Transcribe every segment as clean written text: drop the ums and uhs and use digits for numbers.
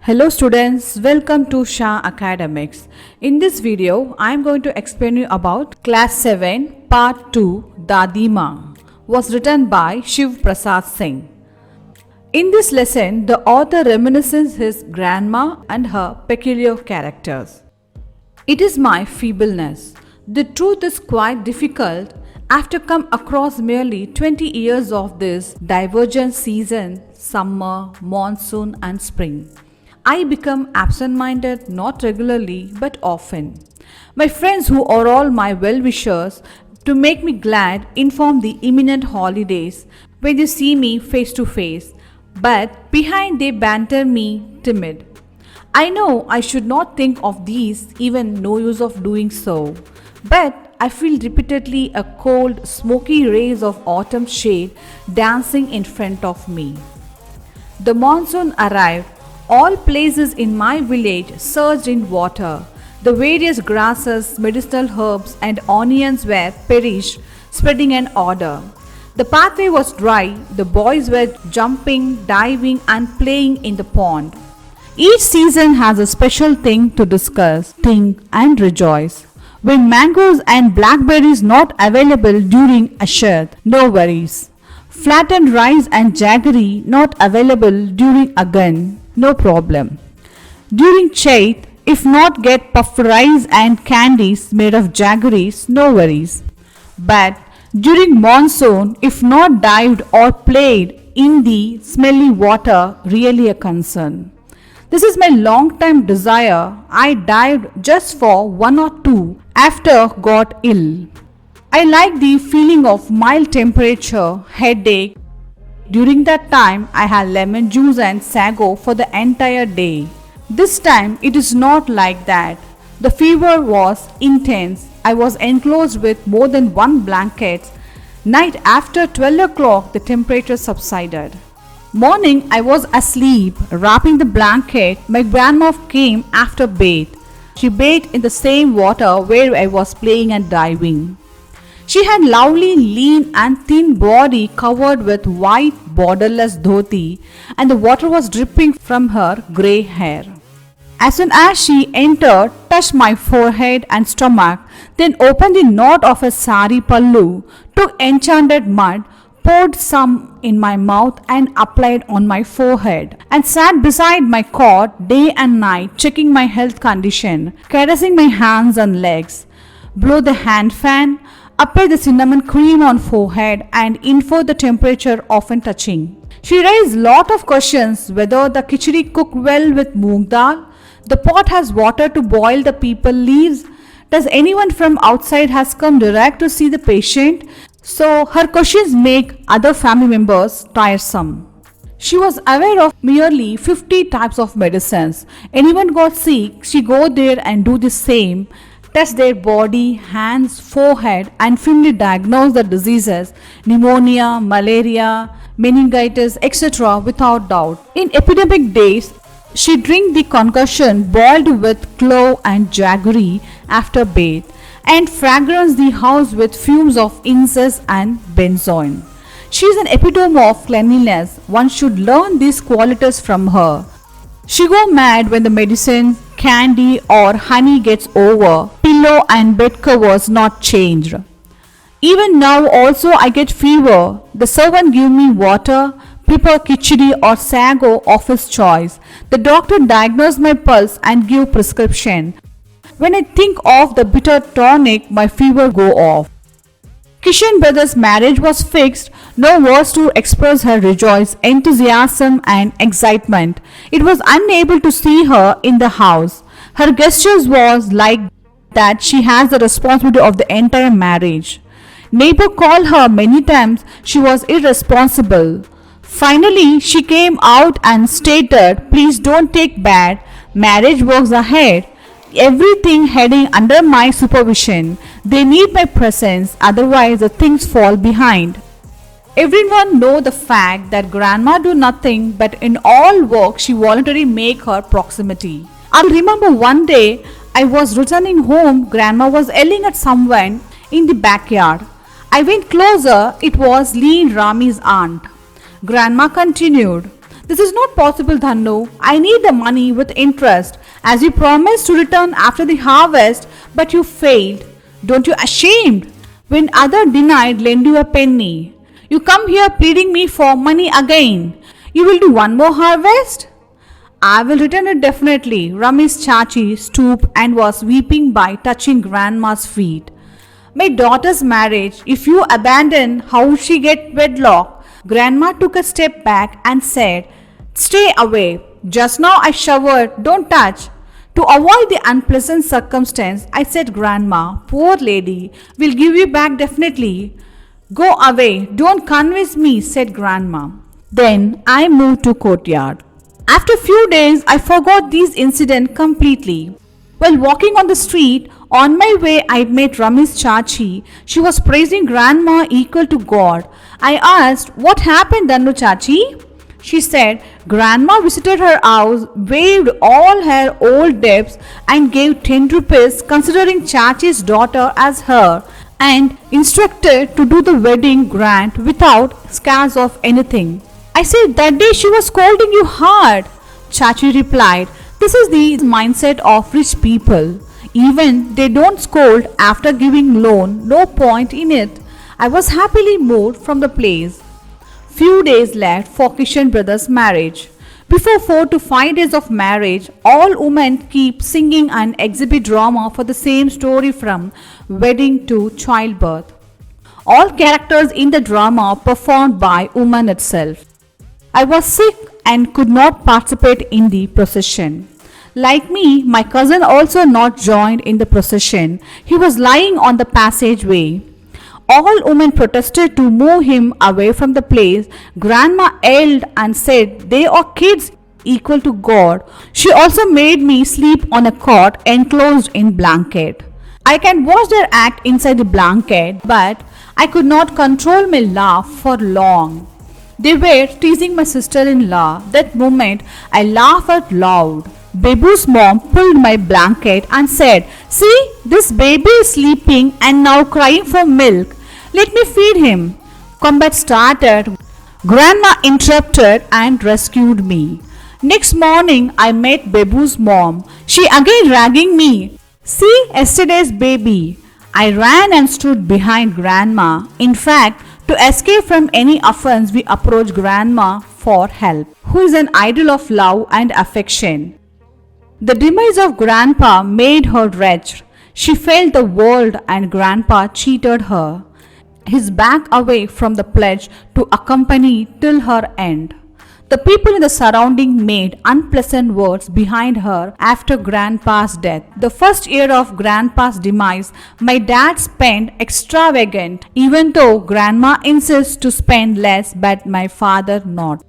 Hello students, welcome to Shah Academics. In this video, I am going to explain you about Class 7 Part 2 Dadi Maa was written by Shiv Prasad Singh. In this lesson, the author reminisces his grandma and her peculiar characters. It is my feebleness. The truth is quite difficult after come across merely 20 years of this divergent season, summer, monsoon and spring. I become absent-minded not regularly but often. My friends who are all my well-wishers to make me glad inform the imminent holidays when they see me face to face, but behind they banter me timid. I know I should not think of these, even no use of doing so, but I feel repeatedly a cold, smoky rays of autumn shade dancing in front of me. The monsoon arrived. All places in my village surged in water. The various grasses, medicinal herbs and onions were perished, spreading an odor. The pathway was dry. The boys were jumping, diving and playing in the pond. Each season has a special thing to discuss, think and rejoice. When mangoes and blackberries not available during Ashad, no worries. Flattened rice and jaggery not available during Agan, no problem. During Chait, if not get puffed rice and candies made of jaggeries, no worries. But during monsoon, if not dived or played in the smelly water, really a concern. This is my long time desire. I dived just for 1 or 2 after got ill. I like the feeling of mild temperature, headache. During that time, I had lemon juice and sago for the entire day. This time, it is not like that. The fever was intense. I was enclosed with more than 1 blanket. Night after 12 o'clock, the temperature subsided. Morning, I was asleep, wrapping the blanket. My grandma came after bathe. She bathed in the same water where I was playing and diving. She had lovely, lean and thin body covered with white borderless dhoti, and the water was dripping from her grey hair. As soon as she entered, touched my forehead and stomach, then opened the knot of a sari pallu, took enchanted mud, poured some in my mouth and applied on my forehead, and sat beside my cot day and night, checking my health condition, caressing my hands and legs. Blow the hand fan, apply the cinnamon cream on forehead and info the temperature often touching. She raised lot of questions whether the khichdi cooked well with moong dal, the pot has water to boil the people leaves, does anyone from outside has come direct to see the patient? So her questions make other family members tiresome. She was aware of merely 50 types of medicines. Anyone got sick, she go there and do the same. Test their body, hands, forehead and firmly diagnose the diseases, pneumonia, malaria, meningitis, etc. without doubt. In epidemic days, she drink the concoction boiled with clove and jaggery after bath and fragrance the house with fumes of incense and benzoin. She is an epitome of cleanliness. One should learn these qualities from her. She go mad when the medicine, candy or honey gets over, pillow and bed covers not changed. Even now also I get fever. The servant give me water, prepare khichdi or sago of his choice. The doctor diagnose my pulse and give prescription. When I think of the bitter tonic, my fever go off. Kishan brother's marriage was fixed. No words to express her rejoice, enthusiasm and excitement. It was unable to see her in the house. Her gestures was like that she has the responsibility of the entire marriage. Neighbor called her many times. She was irresponsible. Finally, she came out and stated, "Please don't take bad. Marriage works ahead. Everything heading under my supervision. They need my presence, otherwise the things fall behind." Everyone know the fact that grandma do nothing but in all work she voluntarily make her proximity. I remember one day I was returning home, grandma was yelling at someone in the backyard. I went closer, it was Leen Rami's aunt. Grandma continued, This is not possible, Dhannu. I need the money with interest, as you promised to return after the harvest, but you failed. Don't you ashamed? When other denied lend you a penny. You come here pleading me for money again. You will do one more harvest? I will return it definitely. Rami's Chachi stooped and was weeping by touching Grandma's feet. My daughter's marriage, if you abandon, how will she get wedlock? Grandma took a step back and said, Stay away. Just now I showered, don't touch. To avoid the unpleasant circumstance, I said, Grandma, poor lady, we'll give you back definitely. Go away, don't convince me, said Grandma. Then I moved to courtyard. After a few days, I forgot this incident completely. While walking on the street, on my way I met Rami's Chachi. She was praising Grandma equal to God. I asked, What happened, Dannu Chachi? She said, Grandma visited her house, waived all her old debts and gave 10 rupees considering Chachi's daughter as her and instructed to do the wedding grant without scares of anything. I said, that day she was scolding you hard. Chachi replied, this is the mindset of rich people. Even they don't scold after giving loan, no point in it. I was happily moved from the place. Few days left for Kishan brothers' marriage. Before 4 to 5 days of marriage, all women keep singing and exhibit drama for the same story from wedding to childbirth. All characters in the drama performed by woman itself. I was sick and could not participate in the procession. Like me, my cousin also not joined in the procession. He was lying on the passageway. All women protested to move him away from the place. Grandma yelled and said, they are kids equal to God. She also made me sleep on a cot enclosed in blanket. I can watch their act inside the blanket, but I could not control my laugh for long. They were teasing my sister-in-law. That moment, I laughed out loud. Babu's mom pulled my blanket and said, see, this baby is sleeping and now crying for milk. Let me feed him. Combat started. Grandma interrupted and rescued me. Next morning, I met Babu's mom. She again ragging me. See, yesterday's baby. I ran and stood behind Grandma. In fact, to escape from any offense, we approached Grandma for help, who is an idol of love and affection. The demise of Grandpa made her wretched. She failed the world and Grandpa cheated her. His back away from the pledge to accompany till her end. The people in the surrounding made unpleasant words behind her after Grandpa's death. The first year of Grandpa's demise, my dad spent extravagant, even though Grandma insists to spend less, but my father not.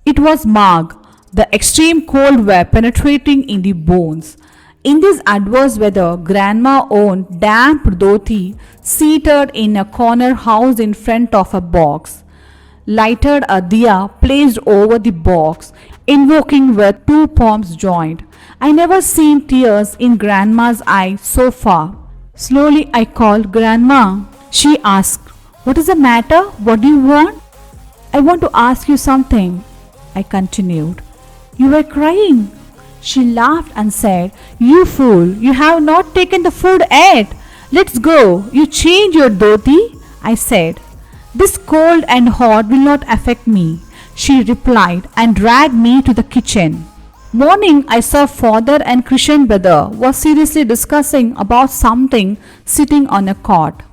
It was Magh, the extreme cold were penetrating in the bones. In this adverse weather, Grandma owned damp dhoti, seated in a corner house in front of a box. Lighted a diya placed over the box, invoking with 2 palms joined. I never seen tears in Grandma's eyes so far. Slowly I called Grandma. She asked, what is the matter? What do you want? I want to ask you something. I continued. You were crying. She laughed and said, you fool, you have not taken the food yet. Let's go. You change your dhoti. I said, this cold and hot will not affect me. She replied and dragged me to the kitchen. Morning, I saw father and Krishan brother was seriously discussing about something sitting on a cot.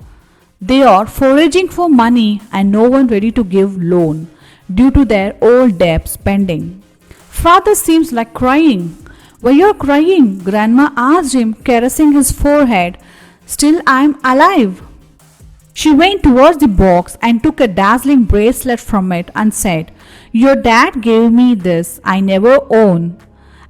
They are foraging for money and no one ready to give loan due to their old debts pending. Father seems like crying. Why you're crying? Grandma asked him, caressing his forehead. Still I'm alive. She went towards the box and took a dazzling bracelet from it and said, your dad gave me this. I never own.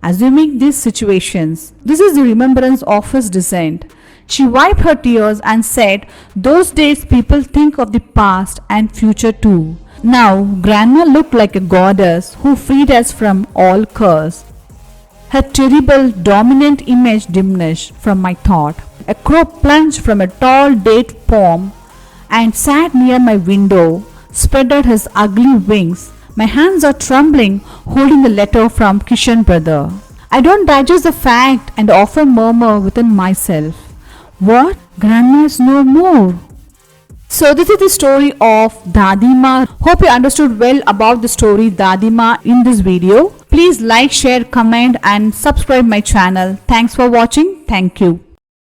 Assuming these situations, this is the remembrance of his descent. She wiped her tears and said, those days people think of the past and future too. Now, Grandma looked like a goddess who freed us from all curse. Her terrible, dominant image diminished from my thought. A crow plunged from a tall date palm and sat near my window, spread out his ugly wings. My hands are trembling holding the letter from Kishan brother. I don't digest the fact and often murmur within myself. What? Grandma is no more. So this is the story of Dadi Maa. Hope you understood well about the story Dadi Maa in this video. Please like, share, comment and subscribe my channel. Thanks for watching. Thank you.